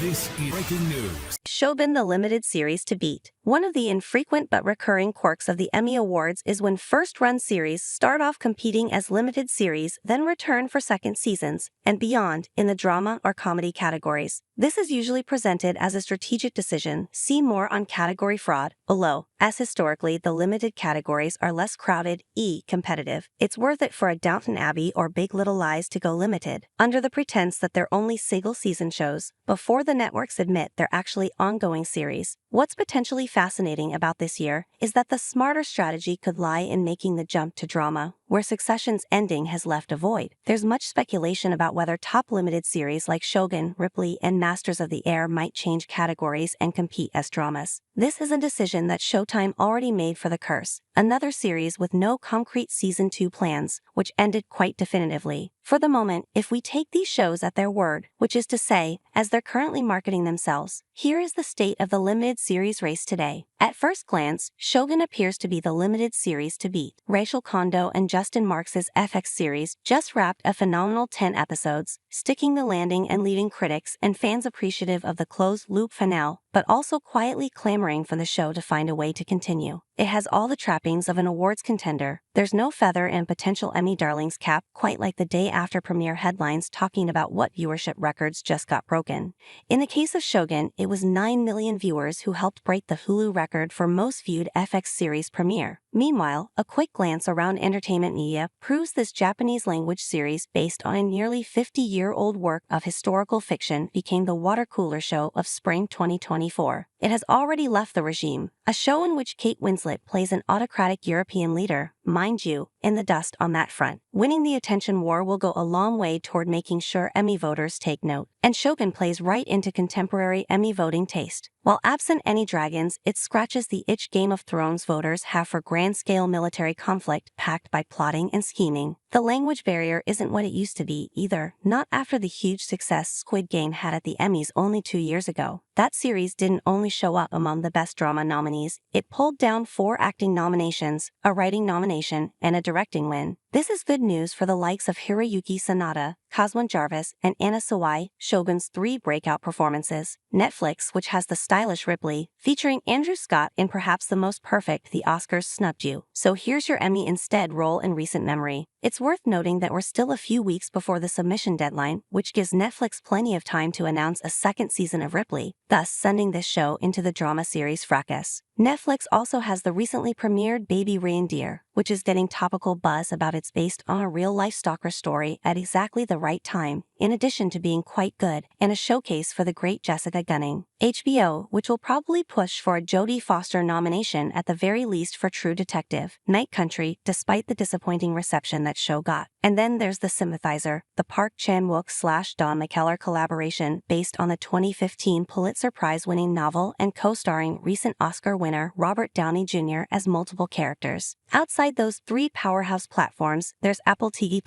This is breaking news. Shōgun, the limited series to beat. One of the infrequent but recurring quirks of the Emmy Awards is when first-run series start off competing as limited series, then return for second seasons, and beyond, in the drama or comedy categories. This is usually presented as a strategic decision. See more on category fraud below. As historically, the limited categories are less crowded, competitive. It's worth it for a Downton Abbey or Big Little Lies to go limited, under the pretense that they're only single-season shows, before the networks admit they're actually ongoing series. What's potentially fascinating about this year is that the smarter strategy could lie in making the jump to drama, where Succession's ending has left a void. There's much speculation about whether top limited series like Shōgun, Ripley, and Masters of the Air might change categories and compete as dramas. This is a decision that Showtime already made for The Curse, another series with no concrete season 2 plans, which ended quite definitively. For the moment, if we take these shows at their word, which is to say, as they're currently marketing themselves, here is the state of the limited series race today. At first glance, Shōgun appears to be the limited series to beat. Rachel Kondo and Justin Marks' FX series just wrapped a phenomenal 10 episodes, sticking the landing and leaving critics and fans appreciative of the closed-loop finale, but also quietly clamoring for the show to find a way to continue. It has all the trappings of an awards contender. There's no feather in potential Emmy darlings cap quite like the day after premiere headlines talking about what viewership records just got broken. In the case of Shōgun, it was 9 million viewers who helped break the Hulu record for most viewed FX series premiere. Meanwhile, a quick glance around entertainment media proves this Japanese-language series based on a nearly 50-year-old work of historical fiction became the water cooler show of spring 2024. It has already left the regime, a show in which Kate Winslet plays an autocratic European leader, mind you, in the dust on that front. Winning the attention war will go a long way toward making sure Emmy voters take note. And Shōgun plays right into contemporary Emmy voting taste. While absent any dragons, it scratches the itch Game of Thrones voters have for grand-scale military conflict packed by plotting and scheming. The language barrier isn't what it used to be either, not after the huge success Squid Game had at the Emmys only 2 years ago. That series didn't only show up among the Best Drama nominees, it pulled down 4 acting nominations, a writing nomination, and a directing win. This is good news for the likes of Hiroyuki Sanada, Kazwan Jarvis, and Anna Sawai, Shōgun's 3 breakout performances. Netflix, which has the stylish Ripley, featuring Andrew Scott in perhaps the most perfect The Oscars snubbed you. So here's your Emmy instead role in recent memory. It's worth noting that we're still a few weeks before the submission deadline, which gives Netflix plenty of time to announce a second season of Ripley, thus sending this show into the drama series fracas. Netflix also has the recently premiered Baby Reindeer, which is getting topical buzz about it's based on a real-life stalker story at exactly the right time, in addition to being quite good and a showcase for the great Jessica Gunning. HBO, which will probably push for a Jodie Foster nomination at the very least for True Detective, Night Country, despite the disappointing reception that show got. And then there's The Sympathizer, the Park Chan-wook / Don McKellar collaboration based on the 2015 Pulitzer Prize-winning novel and co-starring recent Oscar winner Robert Downey Jr. as multiple characters. Outside those 3 powerhouse platforms, there's Apple TV+,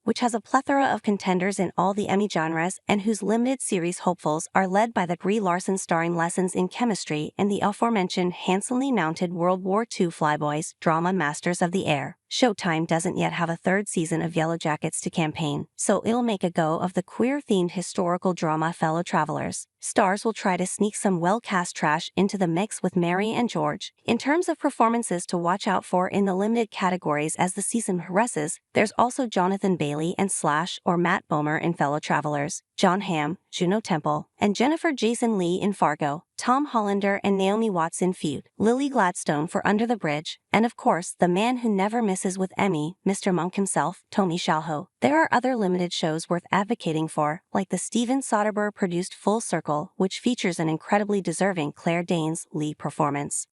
which has a plethora of contenders in all the Emmy genres and whose limited series hopefuls are led by the Brie Larson-starring Lessons in Chemistry and the aforementioned handsomely mounted World War II flyboys drama Masters of the Air. Showtime doesn't yet have a 3rd season of Yellow Jackets to campaign, so it'll make a go of the queer-themed historical drama Fellow Travelers. Starz will try to sneak some well-cast trash into the mix with Mary and George. In terms of performances to watch out for in the limited categories as the season progresses, there's also Jonathan Bailey and Slash or Matt Bomer in Fellow Travelers, John Hamm, Juno Temple, and Jennifer Jason Leigh in Fargo, Tom Hollander and Naomi Watts in Feud, Lily Gladstone for Under the Bridge, and of course the man who never misses with Emmy, Mr. Monk himself, Tony Shalhoub. There are other limited shows worth advocating for, like the Steven Soderbergh-produced Full Circle, which features an incredibly deserving Claire Danes lead performance.